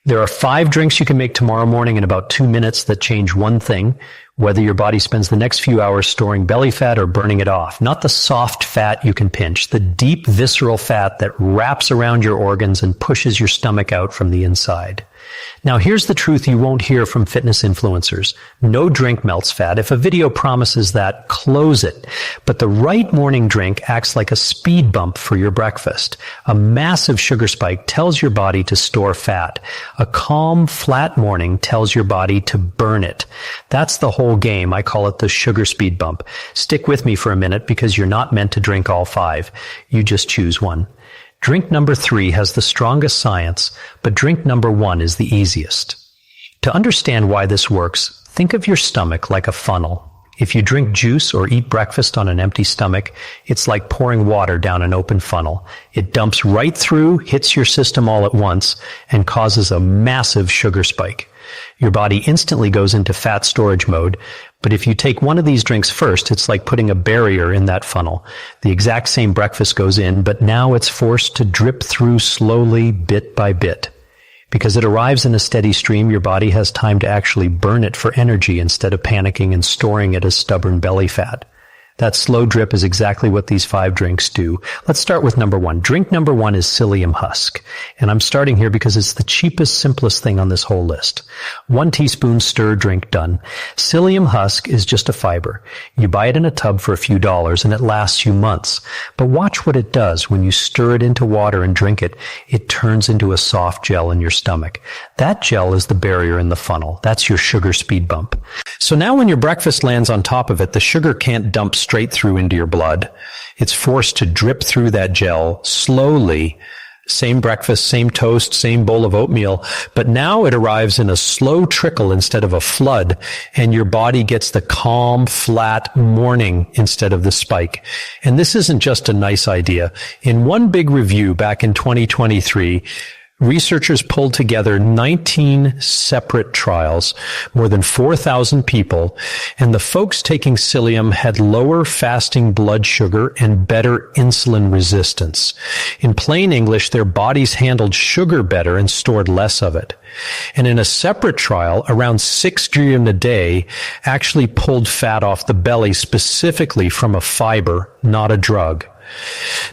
There are 5 drinks you can make tomorrow morning in about 2 minutes that change one thing, whether your body spends the next few hours storing belly fat or burning it off. Not the soft fat you can pinch, the deep visceral fat that wraps around your organs and pushes your stomach out from the inside. Now here's the truth you won't hear from fitness influencers. No drink melts fat. If a video promises that, close it. But the right morning drink acts like a speed bump for your breakfast. A massive sugar spike tells your body to store fat. A calm, flat morning tells your body to burn it. That's the whole game. I call it the sugar speed bump. Stick with me for a minute because you're not meant to drink all 5. You just choose one. Drink number 3 has the strongest science, but drink number 1 is the easiest. To understand why this works, think of your stomach like a funnel. If you drink juice or eat breakfast on an empty stomach, it's like pouring water down an open funnel. It dumps right through, hits your system all at once, and causes a massive sugar spike. Your body instantly goes into fat storage mode, but if you take one of these drinks first, it's like putting a barrier in that funnel. The exact same breakfast goes in, but now it's forced to drip through slowly, bit by bit. Because it arrives in a steady stream, your body has time to actually burn it for energy instead of panicking and storing it as stubborn belly fat. That slow drip is exactly what these 5 drinks do. Let's start with number 1. Drink number 1 is psyllium husk. And I'm starting here because it's the cheapest, simplest thing on this whole list. 1 teaspoon stir drink done. Psyllium husk is just a fiber. You buy it in a tub for a few dollars and it lasts you months. But watch what it does when you stir it into water and drink it. It turns into a soft gel in your stomach. That gel is the barrier in the funnel. That's your sugar speed bump. So now when your breakfast lands on top of it, the sugar can't dump straight through into your blood. It's forced to drip through that gel slowly. Same breakfast, same toast, same bowl of oatmeal, but now it arrives in a slow trickle instead of a flood, and your body gets the calm, flat morning instead of the spike. And this isn't just a nice idea. In one big review back in 2023, researchers pulled together 19 separate trials, more than 4,000 people, and the folks taking psyllium had lower fasting blood sugar and better insulin resistance. In plain English, their bodies handled sugar better and stored less of it. And in a separate trial, around 6 grams a day actually pulled fat off the belly specifically from a fiber, not a drug.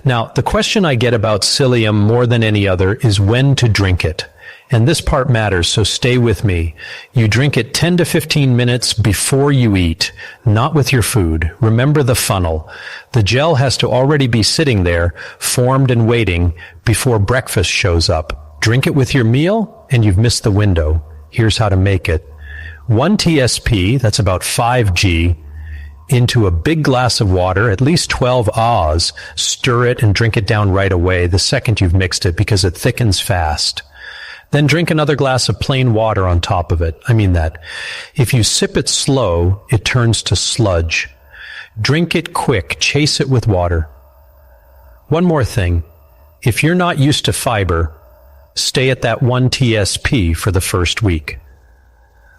Now, the question I get about psyllium more than any other is when to drink it. And this part matters, so stay with me. You drink it 10 to 15 minutes before you eat, not with your food. Remember the funnel. The gel has to already be sitting there, formed and waiting, before breakfast shows up. Drink it with your meal, and you've missed the window. Here's how to make it. 1 TSP, that's about 5 G, into a big glass of water, at least 12 ahs. Stir it and drink it down right away the second you've mixed it because it thickens fast. Then drink another glass of plain water on top of it. I mean that. If you sip it slow, it turns to sludge. Drink it quick. Chase it with water. One more thing. If you're not used to fiber, stay at that 1 TSP for the first week.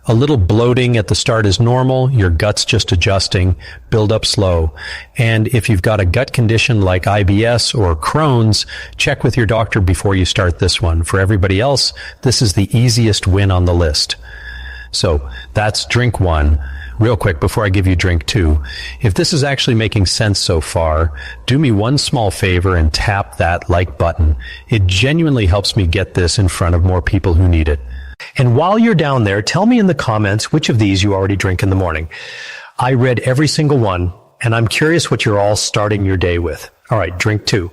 A little bloating at the start is normal. Your gut's just adjusting. Build up slow. And if you've got a gut condition like IBS or Crohn's, check with your doctor before you start this one. For everybody else, this is the easiest win on the list. So that's drink 1. Real quick, before I give you drink 2, if this is actually making sense so far, do me one small favor and tap that like button. It genuinely helps me get this in front of more people who need it. And while you're down there, tell me in the comments which of these you already drink in the morning. I read every single one, and I'm curious what you're all starting your day with. All right, drink 2.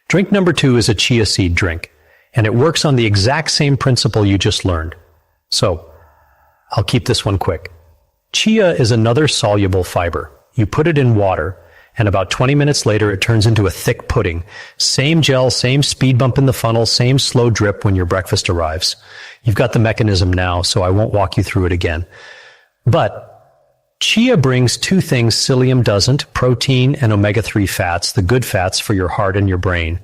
Drink number 2 is a chia seed drink, and it works on the exact same principle you just learned. So, I'll keep this one quick. Chia is another soluble fiber. You put it in water, and about 20 minutes later it turns into a thick pudding. Same gel, same speed bump in the funnel, same slow drip when your breakfast arrives. You've got the mechanism now, so I won't walk you through it again. But chia brings 2 things psyllium doesn't: protein and omega-3 fats, the good fats for your heart and your brain.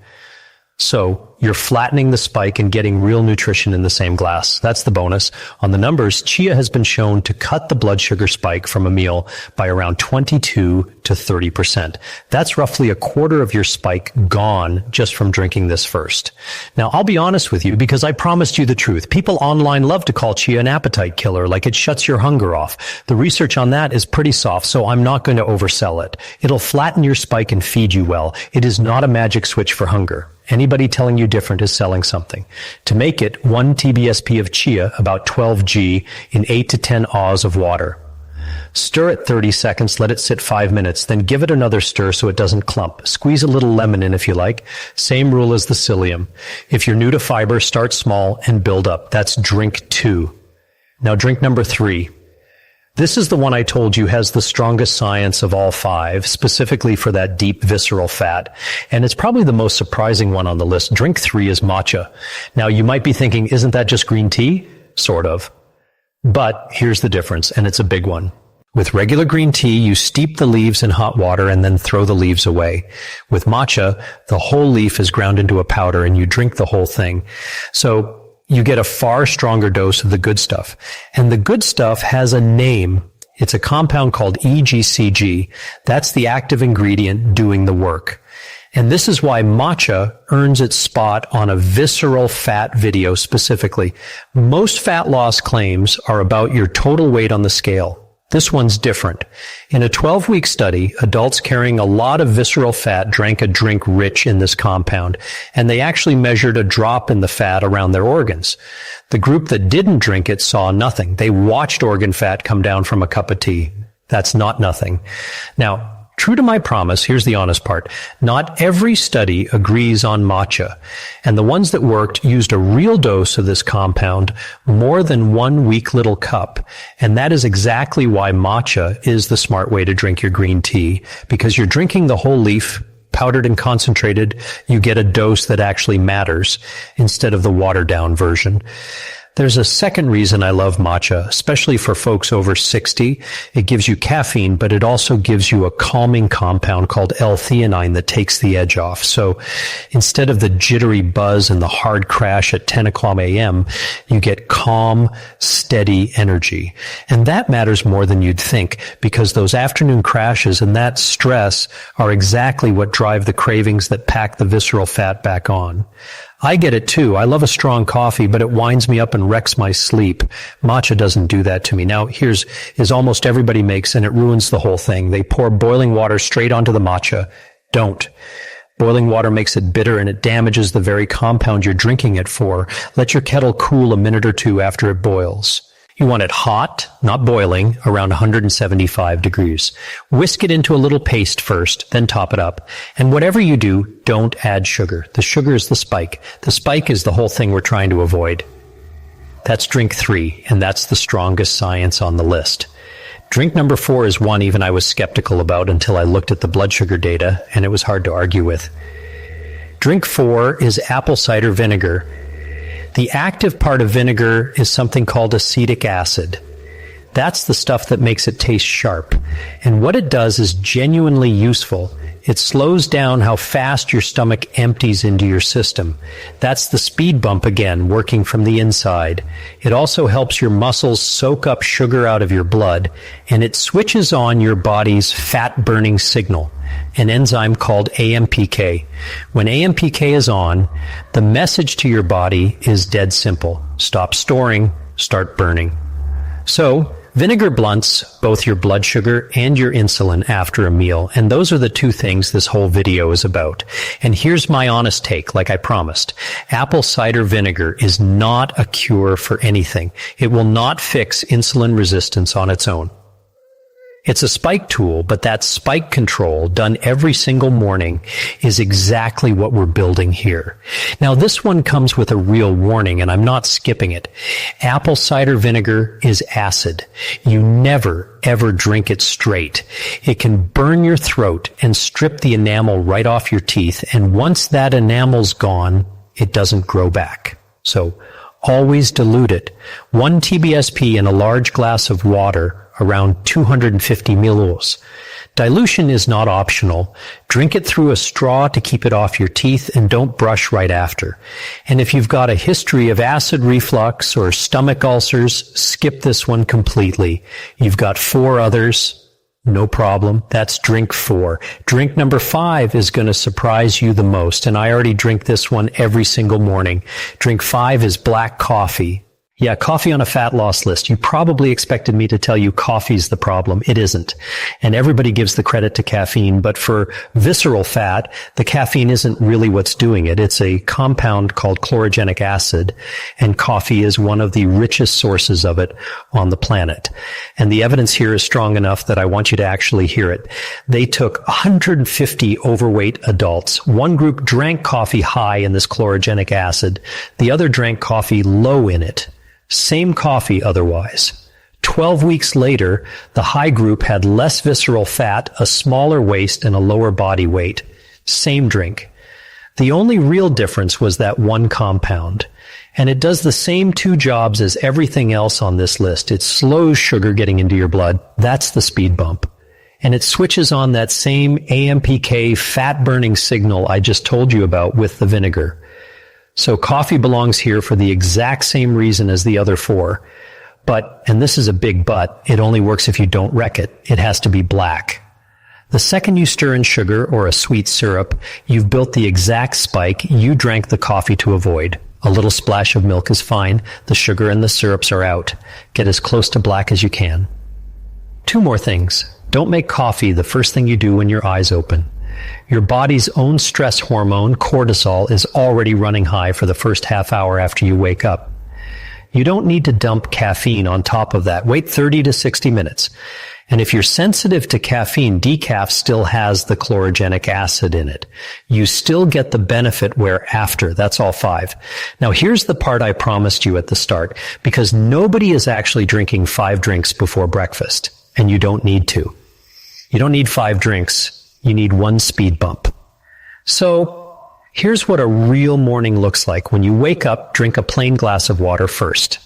So you're flattening the spike and getting real nutrition in the same glass. That's the bonus. On the numbers, chia has been shown to cut the blood sugar spike from a meal by around 22 to 30%. That's roughly a quarter of your spike gone just from drinking this first. Now, I'll be honest with you because I promised you the truth. People online love to call chia an appetite killer, like it shuts your hunger off. The research on that is pretty soft, so I'm not going to oversell it. It'll flatten your spike and feed you well. It is not a magic switch for hunger. Anybody telling you different is selling something. To make it, 1 TBSP of chia, about 12 G, in 8 to 10 Ahs of water. Stir it 30 seconds, let it sit 5 minutes, then give it another stir so it doesn't clump. Squeeze a little lemon in if you like. Same rule as the psyllium. If you're new to fiber, start small and build up. That's drink 2. Now drink number 3. This is the one I told you has the strongest science of all 5, specifically for that deep visceral fat. And it's probably the most surprising one on the list. Drink 3 is matcha. Now you might be thinking, isn't that just green tea? Sort of. But here's the difference, and it's a big one. With regular green tea, you steep the leaves in hot water and then throw the leaves away. With matcha, the whole leaf is ground into a powder and you drink the whole thing. So you get a far stronger dose of the good stuff. And the good stuff has a name. It's a compound called EGCG. That's the active ingredient doing the work. And this is why matcha earns its spot on a visceral fat video specifically. Most fat loss claims are about your total weight on the scale. This one's different. In a 12-week study, adults carrying a lot of visceral fat drank a drink rich in this compound, and they actually measured a drop in the fat around their organs. The group that didn't drink it saw nothing. They watched organ fat come down from a cup of tea. That's not nothing. Now, true to my promise, here's the honest part. Not every study agrees on matcha, and the ones that worked used a real dose of this compound, more than 1 weak little cup, and that is exactly why matcha is the smart way to drink your green tea, because you're drinking the whole leaf, powdered and concentrated. You get a dose that actually matters instead of the watered down version. There's a second reason I love matcha, especially for folks over 60. It gives you caffeine, but it also gives you a calming compound called L-theanine that takes the edge off. So instead of the jittery buzz and the hard crash at 10 o'clock a.m., you get calm, steady energy. And that matters more than you'd think, because those afternoon crashes and that stress are exactly what drive the cravings that pack the visceral fat back on. I get it too. I love a strong coffee, but it winds me up and wrecks my sleep. Matcha doesn't do that to me. Now, here's almost everybody makes, and it ruins the whole thing. They pour boiling water straight onto the matcha. Don't. Boiling water makes it bitter and it damages the very compound you're drinking it for. Let your kettle cool a minute or two after it boils. You want it hot, not boiling, around 175 degrees. Whisk it into a little paste first, then top it up. And whatever you do, don't add sugar. The sugar is the spike. The spike is the whole thing we're trying to avoid. That's drink 3, and that's the strongest science on the list. Drink number 4 is one even I was skeptical about until I looked at the blood sugar data, and it was hard to argue with. Drink 4 is apple cider vinegar. The active part of vinegar is something called acetic acid. That's the stuff that makes it taste sharp. And what it does is genuinely useful. It slows down how fast your stomach empties into your system. That's the speed bump again, working from the inside. It also helps your muscles soak up sugar out of your blood, and it switches on your body's fat-burning signal, an enzyme called AMPK. When AMPK is on, the message to your body is dead simple. Stop storing, start burning. So, vinegar blunts both your blood sugar and your insulin after a meal, and those are the two things this whole video is about. And here's my honest take, like I promised. Apple cider vinegar is not a cure for anything. It will not fix insulin resistance on its own. It's a spike tool, but that spike control done every single morning is exactly what we're building here. Now, this one comes with a real warning, and I'm not skipping it. Apple cider vinegar is acid. You never, ever drink it straight. It can burn your throat and strip the enamel right off your teeth, and once that enamel's gone, it doesn't grow back. So, always dilute it. 1 TBSP in a large glass of water, around 250 milliliters. Dilution is not optional. Drink it through a straw to keep it off your teeth and don't brush right after. And if you've got a history of acid reflux or stomach ulcers, skip this one completely. You've got 4 others. No problem. That's drink 4. Drink number 5 is going to surprise you the most, and I already drink this one every single morning. Drink 5 is black coffee. Yeah, coffee on a fat loss list. You probably expected me to tell you coffee's the problem. It isn't. And everybody gives the credit to caffeine, but for visceral fat, the caffeine isn't really what's doing it. It's a compound called chlorogenic acid, and coffee is one of the richest sources of it on the planet. And the evidence here is strong enough that I want you to actually hear it. They took 150 overweight adults. One group drank coffee high in this chlorogenic acid. The other drank coffee low in it. Same coffee otherwise. 12 weeks later, the high group had less visceral fat, a smaller waist, and a lower body weight. Same drink. The only real difference was that one compound. And it does the same 2 jobs as everything else on this list. It slows sugar getting into your blood. That's the speed bump. And it switches on that same AMPK fat-burning signal I just told you about with the vinegar. So coffee belongs here for the exact same reason as the other 4. But, and this is a big but, it only works if you don't wreck it. It has to be black. The second you stir in sugar or a sweet syrup, you've built the exact spike you drank the coffee to avoid. A little splash of milk is fine. The sugar and the syrups are out. Get as close to black as you can. 2 more things. Don't make coffee the first thing you do when your eyes open. Your body's own stress hormone, cortisol, is already running high for the first half hour after you wake up. You don't need to dump caffeine on top of that. Wait 30 to 60 minutes. And if you're sensitive to caffeine, decaf still has the chlorogenic acid in it. You still get the benefit where after. That's all 5. Now here's the part I promised you at the start, because nobody is actually drinking 5 drinks before breakfast, and you don't need to. You don't need 5 drinks. You need 1 speed bump. So, here's what a real morning looks like. When you wake up, drink a plain glass of water first.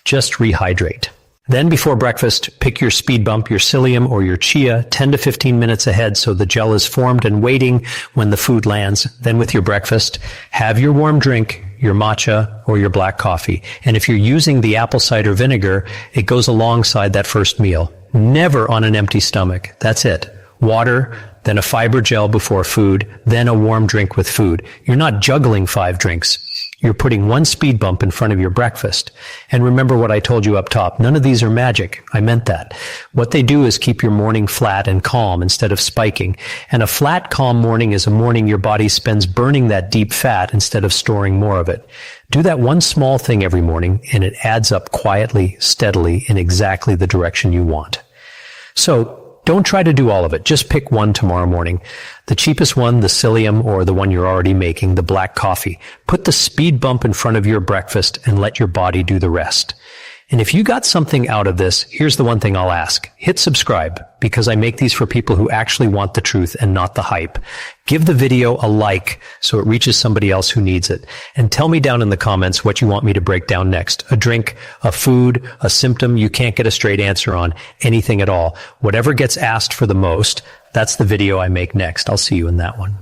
Just rehydrate. Then before breakfast, pick your speed bump, your psyllium or your chia 10 to 15 minutes ahead so the gel is formed and waiting when the food lands. Then with your breakfast, have your warm drink, your matcha or your black coffee. And if you're using the apple cider vinegar, it goes alongside that first meal. Never on an empty stomach. That's it. Water, then a fiber gel before food, then a warm drink with food. You're not juggling 5 drinks. You're putting 1 speed bump in front of your breakfast. And remember what I told you up top. None of these are magic. I meant that. What they do is keep your morning flat and calm instead of spiking. And a flat, calm morning is a morning your body spends burning that deep fat instead of storing more of it. Do that one small thing every morning, and it adds up quietly, steadily, in exactly the direction you want. So, don't try to do all of it. Just pick one tomorrow morning. The cheapest one, the psyllium, or the one you're already making, the black coffee. Put the speed bump in front of your breakfast and let your body do the rest. And if you got something out of this, here's the one thing I'll ask. Hit subscribe, because I make these for people who actually want the truth and not the hype. Give the video a like so it reaches somebody else who needs it. And tell me down in the comments what you want me to break down next. A drink, a food, a symptom you can't get a straight answer on, anything at all. Whatever gets asked for the most, that's the video I make next. I'll see you in that one.